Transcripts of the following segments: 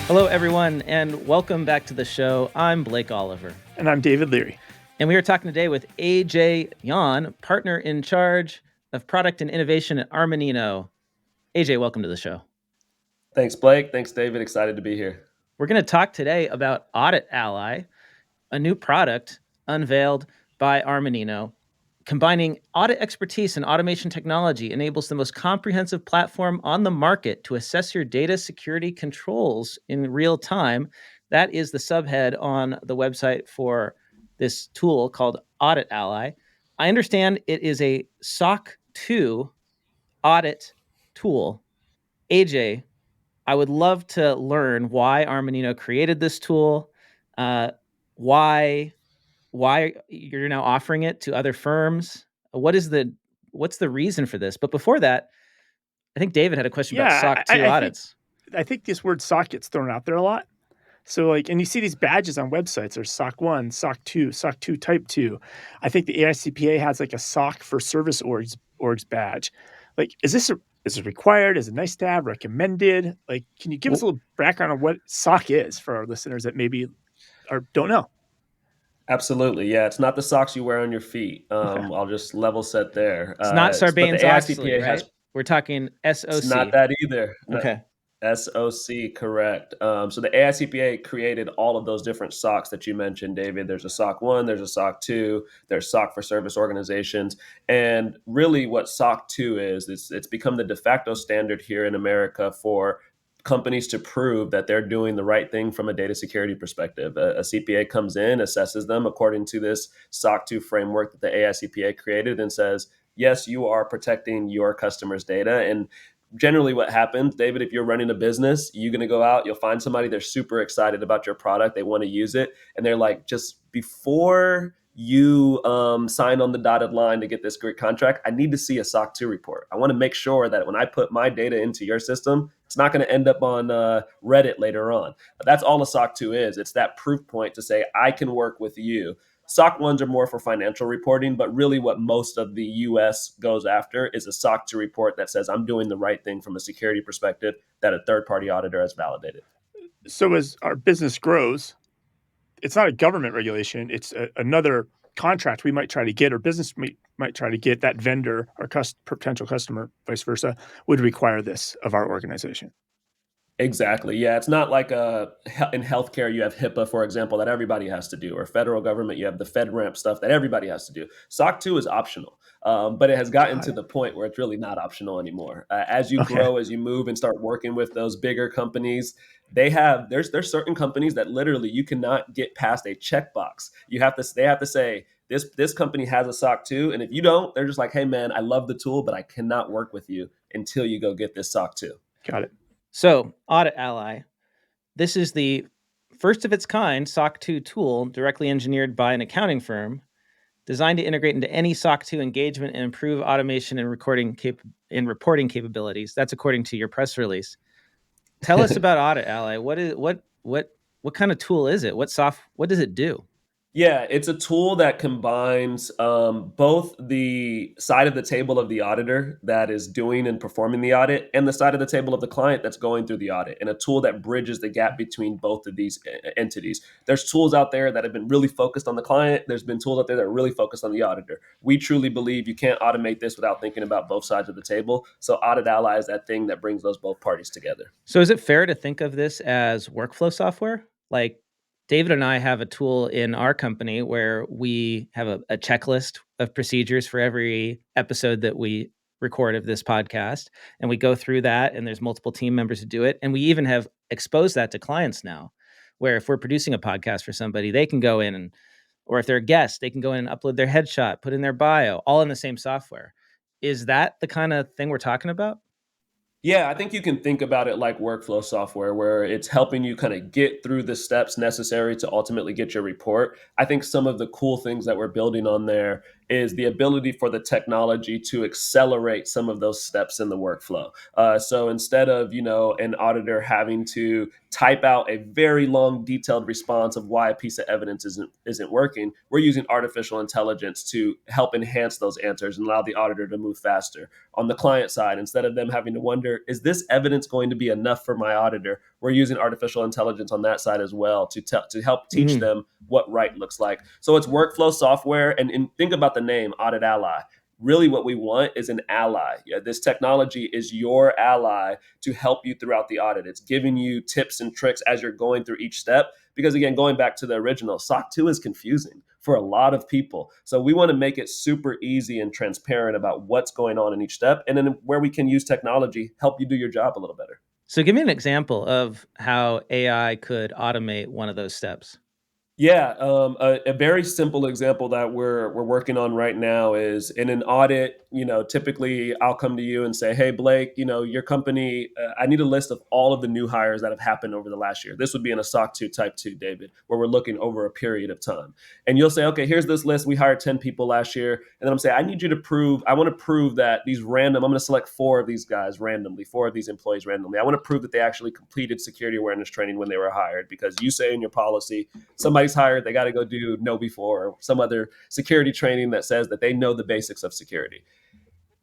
Hello, everyone, and welcome back to the show. I'm Blake Oliver. And I'm David Leary. And we are talking today with AJ Yawn, partner in charge of product and innovation at Armanino. AJ, welcome to the show. Thanks, Blake. Thanks, David. Excited to be here. We're going to talk today about Audit Ally, a new product unveiled by Armanino. Combining audit expertise and automation technology enables the most comprehensive platform on the market to assess your data security controls in real time. That is the subhead on the website for this tool called Audit Ally. I understand it is a SOC 2 audit tool. AJ, I would love to learn why Armanino created this tool, why you're now offering it to other firms. What's the reason for this? But before that, I think David had a question about SOC 2 audits. I think this word SOC gets thrown out there a lot. So and you see these badges on websites. There's SOC 1, SOC 2, SOC 2 Type 2. I think the AICPA has like a SOC for service orgs badge. Like, is it required? Is it nice to have? Recommended? Like, can you give us a little background on what SOC is for our listeners that maybe don't know? Absolutely. Yeah, it's not the socks you wear on your feet. I'll just level set there. It's not Sarbanes-Oxley, right? We're talking SOC. It's not that either. Okay. SOC, correct. So the AICPA created all of those different SOCs that you mentioned, David. There's a SOC 1, there's a SOC 2, there's SOC for service organizations. And really what SOC 2 is, it's become the de facto standard here in America for companies to prove that they're doing the right thing from a data security perspective. A CPA comes in, assesses them according to this SOC 2 framework that the AICPA created and says, yes, you are protecting your customers' data. And generally what happens, David, if you're running a business, you're going to go out, you'll find somebody, they're super excited about your product, they want to use it. And they're like, just before you sign on the dotted line to get this great contract, I need to see a SOC 2 report. I want to make sure that when I put my data into your system, it's not going to end up on Reddit later on. But that's all a SOC 2 is. It's that proof point to say, I can work with you. SOC 1s are more for financial reporting, but really what most of the US goes after is a SOC 2 report that says I'm doing the right thing from a security perspective that a third-party auditor has validated. So as our business grows, it's not a government regulation. It's another contract we might try to get, or business might try to get, that vendor or potential customer, vice versa, would require this of our organization. Exactly. Yeah. It's not like in healthcare, you have HIPAA, for example, that everybody has to do, or federal government, you have the FedRAMP stuff that everybody has to do. SOC 2 is optional, but it has gotten to the point where it's really not optional anymore. As you grow, as you move and start working with those bigger companies, there's certain companies that literally you cannot get past a checkbox. They have to say, this company has a SOC 2. And if you don't, they're just like, hey man, I love the tool, but I cannot work with you until you go get this SOC 2. Got it. So, Audit Ally, this is the first of its kind SOC 2 tool directly engineered by an accounting firm designed to integrate into any SOC 2 engagement and improve automation and reporting capabilities. That's according to your press release. Tell us about Audit Ally. What kind of tool is it? What does it do? Yeah, it's a tool that combines both the side of the table of the auditor that is doing and performing the audit and the side of the table of the client that's going through the audit, and a tool that bridges the gap between both of these entities. There's tools out there that have been really focused on the client. There's been tools out there that are really focused on the auditor. We truly believe you can't automate this without thinking about both sides of the table. So Audit Ally is that thing that brings those both parties together. So is it fair to think of this as workflow software? Like, David and I have a tool in our company where we have a checklist of procedures for every episode that we record of this podcast. And we go through that, and there's multiple team members who do it. And we even have exposed that to clients now, where if we're producing a podcast for somebody, they can go in or if they're a guest, they can go in and upload their headshot, put in their bio, all in the same software. Is that the kind of thing we're talking about? Yeah, I think you can think about it like workflow software, where it's helping you kind of get through the steps necessary to ultimately get your report. I think some of the cool things that we're building on there is the ability for the technology to accelerate some of those steps in the workflow. So instead of, an auditor having to type out a very long, detailed response of why a piece of evidence isn't working. We're using artificial intelligence to help enhance those answers and allow the auditor to move faster. On the client side, instead of them having to wonder, is this evidence going to be enough for my auditor? We're using artificial intelligence on that side as well to help teach them what right looks like. So it's workflow software, and think about the name Audit Ally. Really what we want is an ally. Yeah, this technology is your ally to help you throughout the audit. It's giving you tips and tricks as you're going through each step. Because again, going back to the original, SOC 2 is confusing for a lot of people. So we want to make it super easy and transparent about what's going on in each step. And then where we can use technology, help you do your job a little better. So give me an example of how AI could automate one of those steps. Yeah, a very simple example that we're working on right now is in an audit. Typically I'll come to you and say, "Hey, Blake, your company, I need a list of all of the new hires that have happened over the last year." This would be in a SOC 2 Type 2, David, where we're looking over a period of time. And you'll say, "Okay, here's this list. We hired 10 people last year." And then I'm saying, "I need you to prove. I want to prove that these random. I'm going to select 4 of these guys randomly, 4 of these employees randomly. I want to prove that they actually completed security awareness training when they were hired, because you say in your policy somebody's hired, they got to go do know before or some other security training that says that they know the basics of security."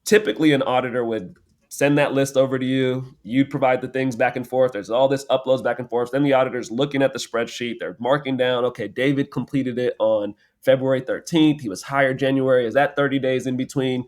Typically, an auditor would send that list over to you. You'd provide the things back and forth. There's all this uploads back and forth. Then the auditor's looking at the spreadsheet. They're marking down, okay, David completed it on February 13th. He was hired January. Is that 30 days in between?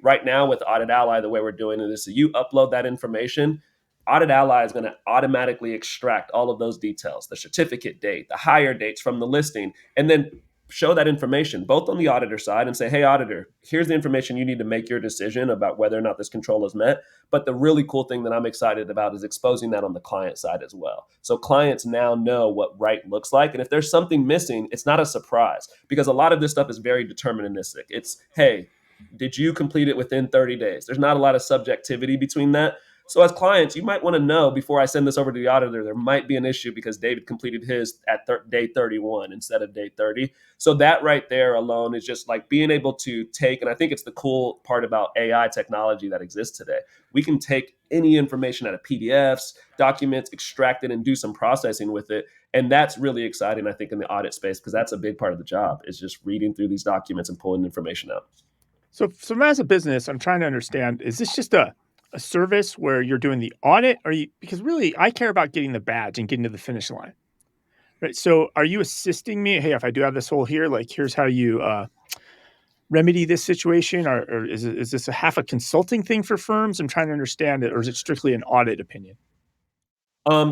Right now with Audit Ally, the way we're doing it is so you upload that information. Audit Ally is going to automatically extract all of those details, the certificate date, the hire dates from the listing, and then show that information both on the auditor side and say, "Hey, auditor, here's the information you need to make your decision about whether or not this control is met." But the really cool thing that I'm excited about is exposing that on the client side as well. So clients now know what right looks like. And if there's something missing, it's not a surprise, because a lot of this stuff is very deterministic. It's, "Hey, did you complete it within 30 days?" There's not a lot of subjectivity between that. So as clients, you might want to know before I send this over to the auditor, there might be an issue because David completed his at day 31 instead of day 30. So that right there alone is just like being able to take, and I think it's the cool part about AI technology that exists today. We can take any information out of PDFs, documents, extract it, and do some processing with it. And that's really exciting, I think, in the audit space, because that's a big part of the job, is just reading through these documents and pulling information out. So as a business, I'm trying to understand, is this just a service where you're doing the audit? Because really I care about getting the badge and getting to the finish line, right? So are you assisting me? Hey, if I do have this hole here, like here's how you remedy this situation, or is this a half a consulting thing for firms? I'm trying to understand it, or is it strictly an audit opinion?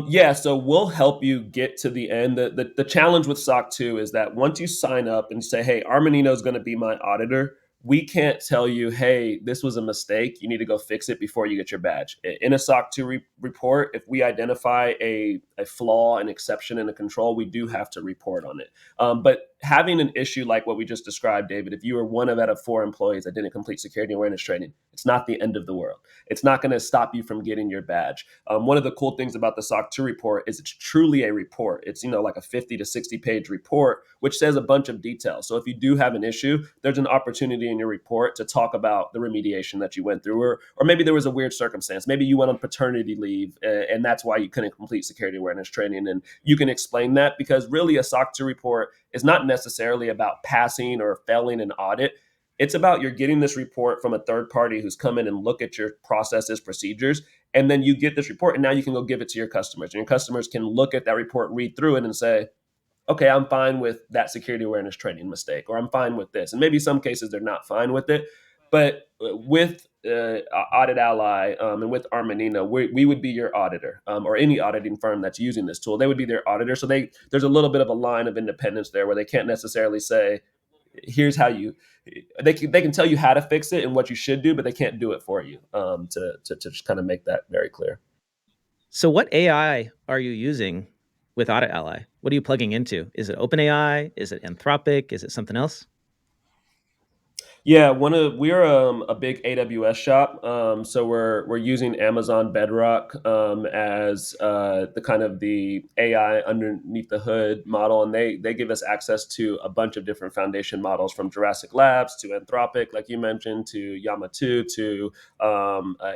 Yeah, so we'll help you get to the end. The challenge with SOC 2 is that once you sign up and say, "Hey, Armanino is going to be my auditor," we can't tell you, "Hey, this was a mistake. You need to go fix it before you get your badge." In a SOC 2 report, if we identify a flaw, an exception in a control, we do have to report on it. But having an issue like what we just described, David, if you were one out of 4 employees that didn't complete security awareness training, it's not the end of the world. It's not going to stop you from getting your badge. One of the cool things about the SOC 2 report is it's truly a report. It's like a 50 to 60 page report, which says a bunch of details. So if you do have an issue, there's an opportunity in your report to talk about the remediation that you went through, or maybe there was a weird circumstance. Maybe you went on paternity leave, and that's why you couldn't complete security awareness training, and you can explain that, because really a SOC 2 report is not necessarily about passing or failing an audit. It's about you're getting this report from a third party who's come in and look at your processes, procedures, and then you get this report, and now you can go give it to your customers. And your customers can look at that report, read through it, and say, "Okay, I'm fine with that security awareness training mistake," or "I'm fine with this." And maybe some cases they're not fine with it. But with Audit Ally and with Armanino, we would be your auditor, or any auditing firm that's using this tool. They would be their auditor. So there's a little bit of a line of independence there where they can't necessarily say, "Here's how you." They can tell you how to fix it and what you should do, but they can't do it for you. To just kind of make that very clear. So what AI are you using with Audit Ally? What are you plugging into? Is it OpenAI? Is it Anthropic? Is it something else? Yeah, we're a big AWS shop, so we're using Amazon Bedrock as the kind of the AI underneath the hood model, and they give us access to a bunch of different foundation models from Jurassic Labs to Anthropic, like you mentioned, to Llama 2 to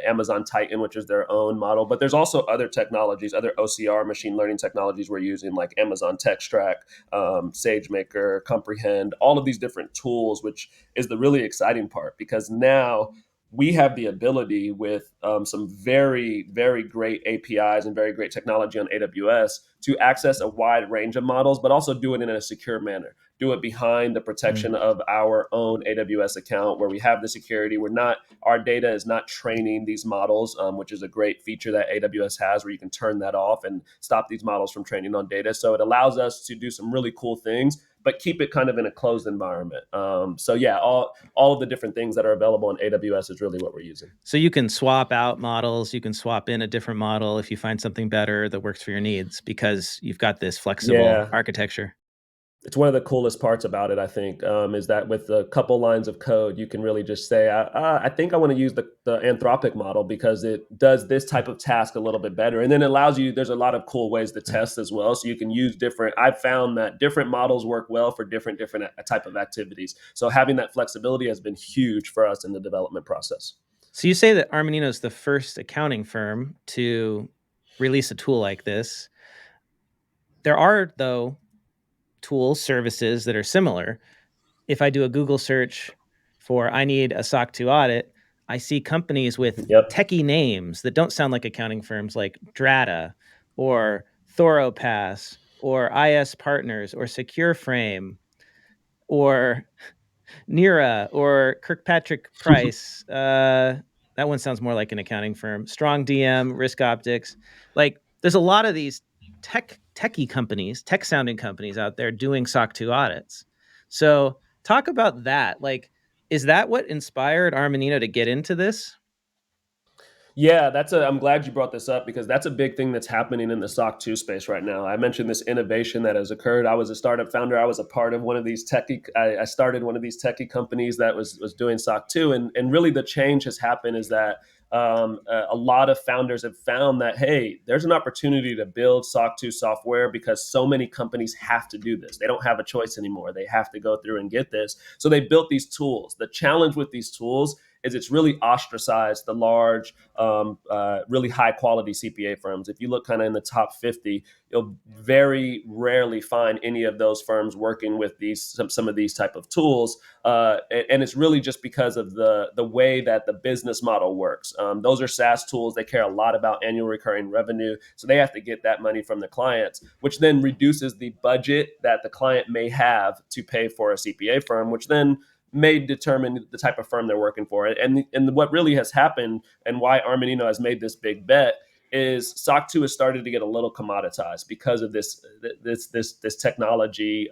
Amazon Titan, which is their own model. But there's also other technologies, other OCR machine learning technologies we're using, like Amazon TextTrack, SageMaker, Comprehend, all of these different tools, which is the really exciting part, because now we have the ability with some very, very great APIs and very great technology on AWS to access a wide range of models, but also do it in a secure manner. Do it behind the protection of our own AWS account, where we have the security. Our data is not training these models, which is a great feature that AWS has, where you can turn that off and stop these models from training on data. So it allows us to do some really cool things, but keep it kind of in a closed environment. So yeah, all of the different things that are available on AWS is really what we're using. So you can swap out models, you can swap in a different model if you find something better that works for your needs, because you've got this flexible Yeah, architecture. it's one of the coolest parts about it, I think, is that with a couple lines of code, you can really just say, I think I want to use the Anthropic model because it does this type of task a little bit better. And then it allows you, there's a lot of cool ways to test as well. So you can use I've found that different models work well for different type of activities. So having that flexibility has been huge for us in the development process. So you say that Armanino is the first accounting firm to release a tool like this. There are, though, tools, services that are similar. If I do a Google search for I need a SOC 2 audit, I see companies with Yep. techie names that don't sound like accounting firms, like Drata or Thoropass or IS Partners or Secure Frame or Nira or Kirkpatrick Price. That one sounds more like an accounting firm. Strong DM, Risk Optics. Like, there's a lot of these techie companies, tech sounding companies out there doing SOC 2 audits. So talk about that. Like, is that what inspired Armanino to get into this? Yeah, I'm glad you brought this up, because that's a big thing that's happening in the SOC 2 space right now. I mentioned this innovation that has occurred. I was a startup founder. I was a part of one of these I started one of these techie companies that was doing SOC 2. And really the change has happened is that a lot of founders have found that, hey, there's an opportunity to build SOC 2 software because so many companies have to do this. They don't have a choice anymore. They have to go through and get this. So they built these tools. The challenge with these tools is it's really ostracized the large, really high quality CPA firms. If you look kind of in the top 50, you'll very rarely find any of those firms working with some of these type of tools. And it's really just because of the way that the business model works. Those are SaaS tools. They care a lot about annual recurring revenue. So they have to get that money from the clients, which then reduces the budget that the client may have to pay for a CPA firm, which then may determine the type of firm they're working for. And what really has happened, and why Armanino has made this big bet, is SOC 2 has started to get a little commoditized because of this technology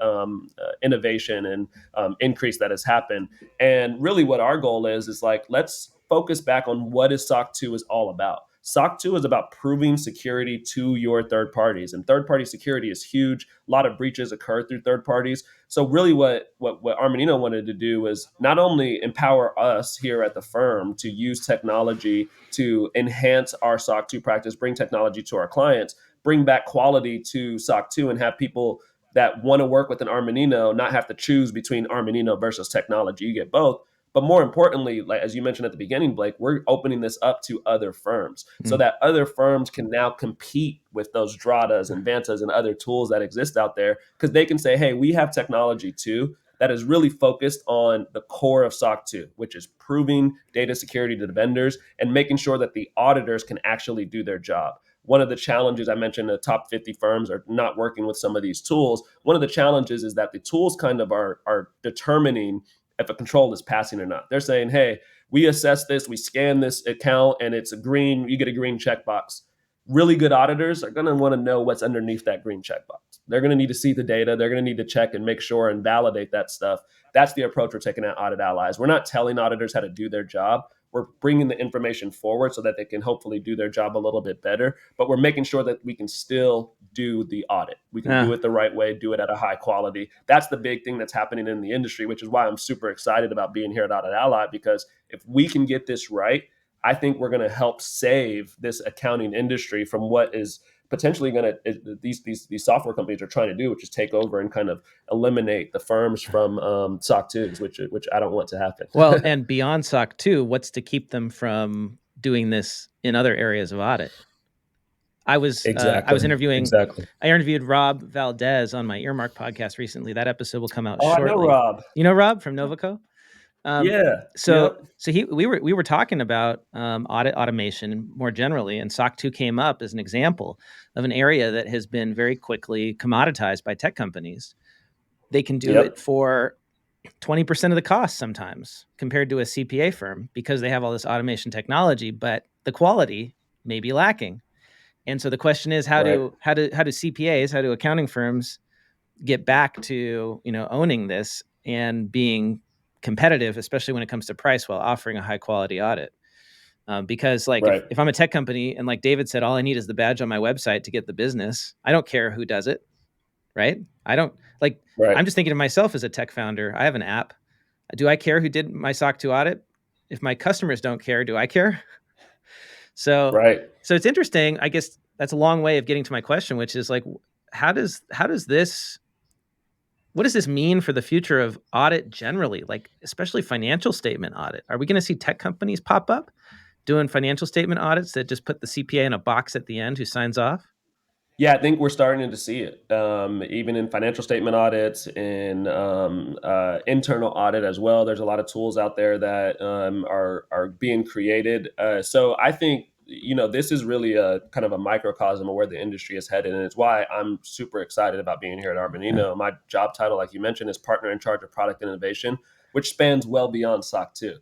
innovation and increase that has happened. And really what our goal is like, let's focus back on what is SOC 2 is all about. SOC 2 is about proving security to your third parties, and third party security is huge. A lot of breaches occur through third parties. So really what Armanino wanted to do was not only empower us here at the firm to use technology to enhance our SOC 2 practice, bring technology to our clients, bring back quality to SOC 2, and have people that want to work with an Armanino not have to choose between Armanino versus technology. You get both. But more importantly, like as you mentioned at the beginning, Blake, we're opening this up to other firms so that other firms can now compete with those Dratas and Vantas and other tools that exist out there, because they can say, hey, we have technology too that is really focused on the core of SOC 2, which is proving data security to the vendors and making sure that the auditors can actually do their job. One of the challenges I mentioned, the top 50 firms are not working with some of these tools. One of the challenges is that the tools kind of are determining if a control is passing or not. They're saying, hey, we assess this, we scan this account, and it's a green, you get a green checkbox. Really good auditors are going to want to know what's underneath that green checkbox. They're going to need to see the data. They're going to need to check and make sure and validate that stuff. That's the approach we're taking at Audit Allies. We're not telling auditors how to do their job. We're bringing the information forward so that they can hopefully do their job a little bit better. But we're making sure that we can still do the audit. We can do it the right way, do it at a high quality. That's the big thing that's happening in the industry, which is why I'm super excited about being here at Audit Ally, because if we can get this right, I think we're going to help save this accounting industry from what is potentially going to these software companies are trying to do, which is take over and kind of eliminate the firms from SOC 2s, which I don't want to happen. Well, and beyond SOC 2, what's to keep them from doing this in other areas of audit? I was interviewing. Exactly. I interviewed Rob Valdez on my Earmark podcast recently. That episode will come out Oh, shortly. I know Rob. You know Rob from Novico? Yeah. So we were talking about audit automation more generally, and SOC 2 came up as an example of an area that has been very quickly commoditized by tech companies. They can do it for 20% of the cost sometimes compared to a CPA firm because they have all this automation technology, but the quality may be lacking. And so the question is, how do CPAs, how do accounting firms get back to, owning this and being competitive, especially when it comes to price, while offering a high quality audit? Because if I'm a tech company and like David said, all I need is the badge on my website to get the business. I don't care who does it, right? I don't I'm just thinking of myself as a tech founder. I have an app. Do I care who did my SOC 2 audit? If my customers don't care, do I care? So it's interesting. I guess that's a long way of getting to my question, which is like, what does this mean for the future of audit generally, like especially financial statement audit? Are we going to see tech companies pop up doing financial statement audits that just put the CPA in a box at the end who signs off? Yeah, I think we're starting to see it, even in financial statement audits, in internal audit as well. There's a lot of tools out there that are being created. So I think this is really a kind of a microcosm of where the industry is headed, and it's why I'm super excited about being here at Armanino. My job title, like you mentioned, is partner in charge of product innovation, which spans well beyond SOC 2.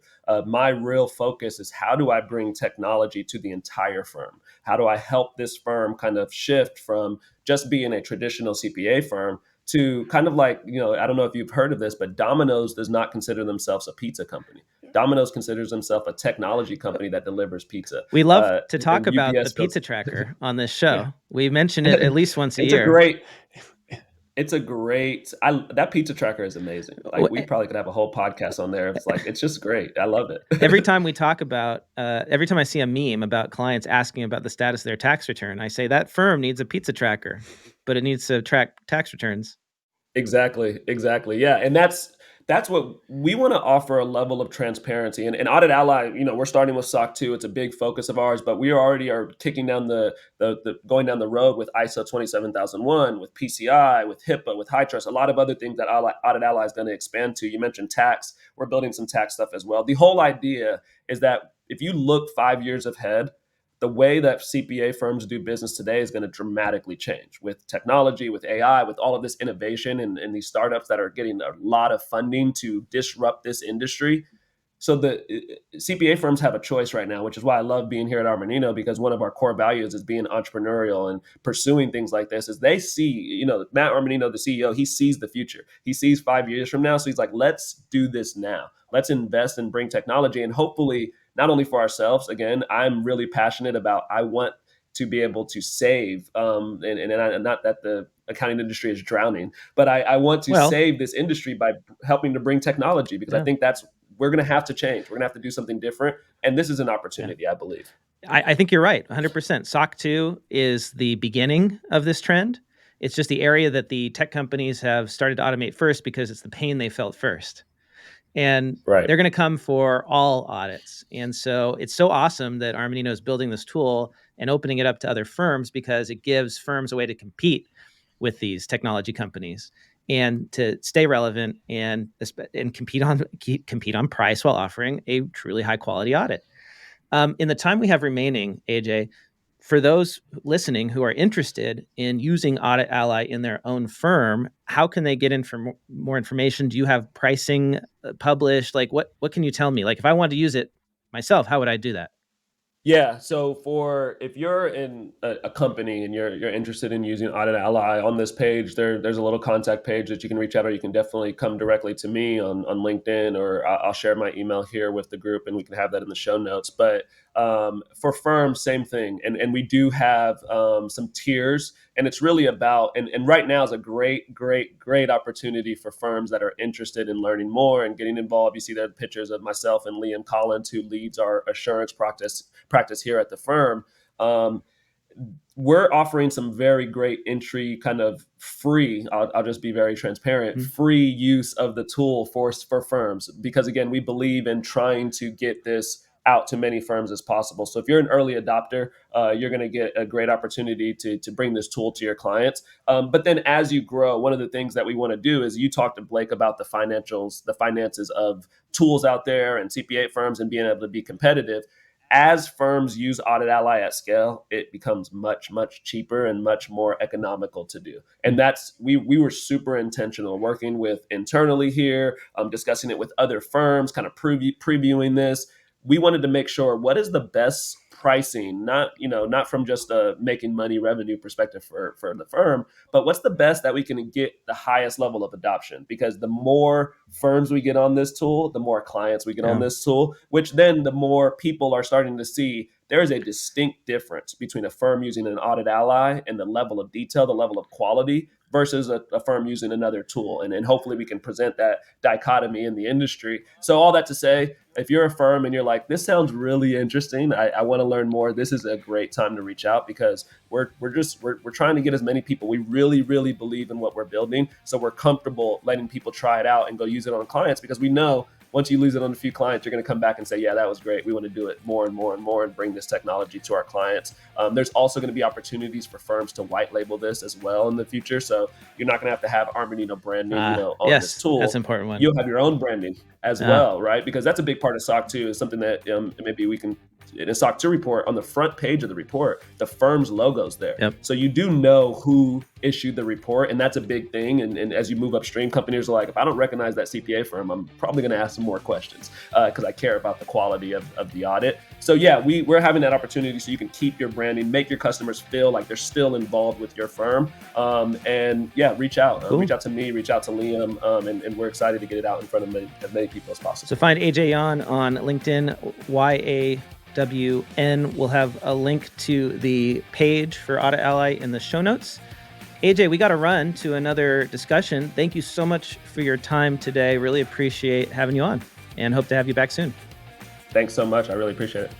My real focus is, how do I bring technology to the entire firm? How do I help this firm kind of shift from just being a traditional CPA firm to kind of like, I don't know if you've heard of this, but Domino's does not consider themselves a pizza company. Domino's considers themselves a technology company that delivers pizza. We love to talk about the pizza tracker on this show. Yeah. We mention it at least once a year. That pizza tracker is amazing. Like, we probably could have a whole podcast on there. It's just great. I love it. Every time we talk about, every time I see a meme about clients asking about the status of their tax return, I say that firm needs a pizza tracker, but it needs to track tax returns. Exactly. Yeah. And that's what we want to offer, a level of transparency. And Audit Ally, we're starting with SOC 2. It's a big focus of ours, but we already are kicking down going down the road with ISO 27001, with PCI, with HIPAA, with HITRUST, a lot of other things that Audit Ally is going to expand to. You mentioned tax. We're building some tax stuff as well. The whole idea is that if you look 5 years ahead, the way that CPA firms do business today is going to dramatically change with technology, with AI, with all of this innovation and these startups that are getting a lot of funding to disrupt this industry. So the CPA firms have a choice right now, which is why I love being here at Armanino, because one of our core values is being entrepreneurial and pursuing things like this. As they see, Matt Armanino, the CEO, he sees the future. He sees 5 years from now. So he's like, let's do this now. Let's invest and bring technology, and hopefully not only for ourselves. Again, I'm really passionate about, I want to be able to save, and not that the accounting industry is drowning, but I want to save this industry by helping to bring technology, because I think we're going to have to change. We're going to have to do something different. And this is an opportunity, I believe. I think you're right, 100%. SOC 2 is the beginning of this trend. It's just the area that the tech companies have started to automate first because it's the pain they felt first. And they're going to come for all audits. And so it's so awesome that Armanino is building this tool and opening it up to other firms, because it gives firms a way to compete with these technology companies and to stay relevant and compete on price while offering a truly high quality audit. In the time we have remaining, AJ, for those listening who are interested in using Audit Ally in their own firm, how can they get in for more information? Do you have pricing published? Like, what can you tell me? Like, if I wanted to use it myself, how would I do that? Yeah. So if you're in a company and you're interested in using Audit Ally, on this page, there's a little contact page that you can reach out, or you can definitely come directly to me on LinkedIn, or I'll share my email here with the group, and we can have that in the show notes. But for firms, same thing, and we do have some tiers, and it's really about, and right now is a great opportunity for firms that are interested in learning more and getting involved. You see there pictures of myself and Liam Collins, who leads our assurance practice here at the firm. Um, we're offering some very great entry, kind of free, I'll just be very transparent, free use of the tool for firms, because again, we believe in trying to get this out to many firms as possible. So if you're an early adopter, you're going to get a great opportunity to bring this tool to your clients. But then as you grow, one of the things that we want to do is, you talked to Blake about the finances of tools out there and CPA firms and being able to be competitive. As firms use Audit Ally at scale, it becomes much cheaper and much more economical to do. And that's, we were super intentional working with internally here, discussing it with other firms, kind of previewing this. We wanted to make sure, what is the best pricing, not from just a making money revenue perspective for the firm, but what's the best that we can get the highest level of adoption? Because the more firms we get on this tool, the more clients we get on this tool, which then the more people are starting to see there is a distinct difference between a firm using an Audit Ally and the level of detail, the level of quality, versus a firm using another tool. And hopefully we can present that dichotomy in the industry. So all that to say, if you're a firm and you're like, this sounds really interesting, I want to learn more, this is a great time to reach out, because we're trying to get as many people. We really believe in what we're building. So we're comfortable letting people try it out and go use it on clients, because we know once you lose it on a few clients, you're going to come back and say, yeah, that was great. We want to do it more and more and bring this technology to our clients. There's also going to be opportunities for firms to white label this as well in the future. So you're not going to have Armanino branding on this tool. That's an important one. You'll have your own branding as well, right? Because that's a big part of SOC 2, is something that maybe we can, in a SOC 2 report, on the front page of the report, the firm's logo's there. Yep. So you do know who issued the report, and that's a big thing. And as you move upstream, companies are like, if I don't recognize that CPA firm, I'm probably going to ask some more questions, because I care about the quality of the audit. So yeah, we're having that opportunity so you can keep your branding, make your customers feel like they're still involved with your firm. And yeah, reach out. Cool. Reach out to me, reach out to Liam, and we're excited to get it out in front of as many people as possible. So find AJ Yawn on LinkedIn, YAWN. We'll have a link to the page for Audit Ally in the show notes. AJ, we got to run to another discussion. Thank you so much for your time today. Really appreciate having you on, and hope to have you back soon. Thanks so much. I really appreciate it.